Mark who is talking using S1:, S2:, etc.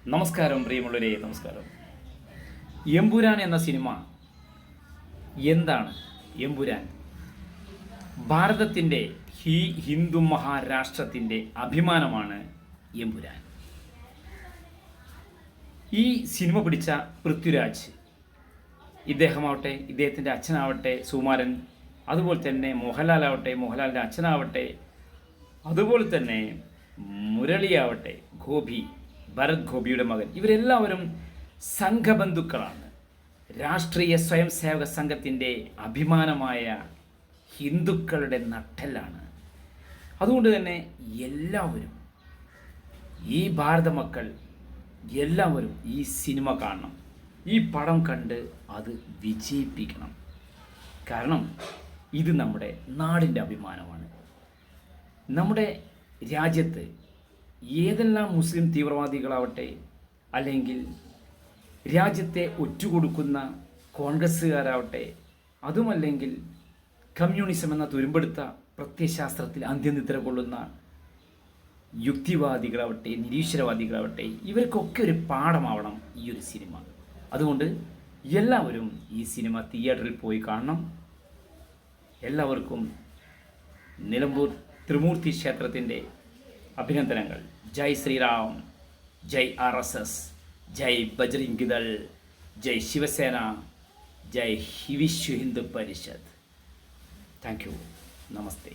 S1: നമസ്കാരം പ്രിയമുള്ളവരെ, നമസ്കാരം. എമ്പുരാൻ എന്ന സിനിമ എന്താണ്? എമ്പുരാൻ ഭാരതത്തിൻ്റെ ഹിന്ദു മഹാരാഷ്ട്രത്തിൻ്റെ അഭിമാനമാണ് എമ്പുരാൻ. ഈ സിനിമ പിടിച്ച പൃഥ്വിരാജ്, ഇദ്ദേഹമാവട്ടെ, ഇദ്ദേഹത്തിൻ്റെ അച്ഛനാവട്ടെ സുകുമാരൻ, അതുപോലെ തന്നെ മോഹൻലാലാവട്ടെ, മോഹൻലാലിൻ്റെ അച്ഛനാവട്ടെ, അതുപോലെ തന്നെ മുരളിയാവട്ടെ, ഭരത് ഗോപിയുടെ മകൻ, ഇവരെല്ലാവരും സംഘബന്ധുക്കളാണ്. രാഷ്ട്രീയ സ്വയം സേവക സംഘത്തിൻ്റെ അഭിമാനമായ ഹിന്ദുക്കളുടെ നട്ടെല്ലാണ്. അതുകൊണ്ട് തന്നെ എല്ലാവരും, ഈ ഭാരത മക്കൾ എല്ലാവരും ഈ സിനിമ കാണണം. ഈ പടം കണ്ട് അത് വിജയിപ്പിക്കണം. കാരണം ഇത് നമ്മുടെ നാടിൻ്റെ അഭിമാനമാണ്. നമ്മുടെ രാജ്യത്ത് ഏതെല്ലാം മുസ്ലിം തീവ്രവാദികളാവട്ടെ, അല്ലെങ്കിൽ രാജ്യത്തെ ഒറ്റുകൊടുക്കുന്ന കോൺഗ്രസ്സുകാരാവട്ടെ, അതുമല്ലെങ്കിൽ കമ്മ്യൂണിസം എന്ന തുരുമ്പെടുത്ത പ്രത്യയശാസ്ത്രത്തിൽ അന്ത്യനിദ്ര കൊള്ളുന്ന യുക്തിവാദികളാവട്ടെ, നിരീശ്വരവാദികളാവട്ടെ, ഇവർക്കൊക്കെ ഒരു പാഠമാവണം ഈ ഒരു സിനിമ. അതുകൊണ്ട് എല്ലാവരും ഈ സിനിമ തിയേറ്ററിൽ പോയി കാണണം. എല്ലാവർക്കും നിലമ്പൂർ ത്രിമൂർത്തി ക്ഷേത്രത്തിൻ്റെ അഭിനന്ദനങ്ങൾ. ജയ് ശ്രീറാം, ജയ് RSS, ജയ് ബജ്രംഗ് ദൾ, ജയ് ശിവസേന, ജയ് Vishwa Hindu Parishad. Thank you. Namaste.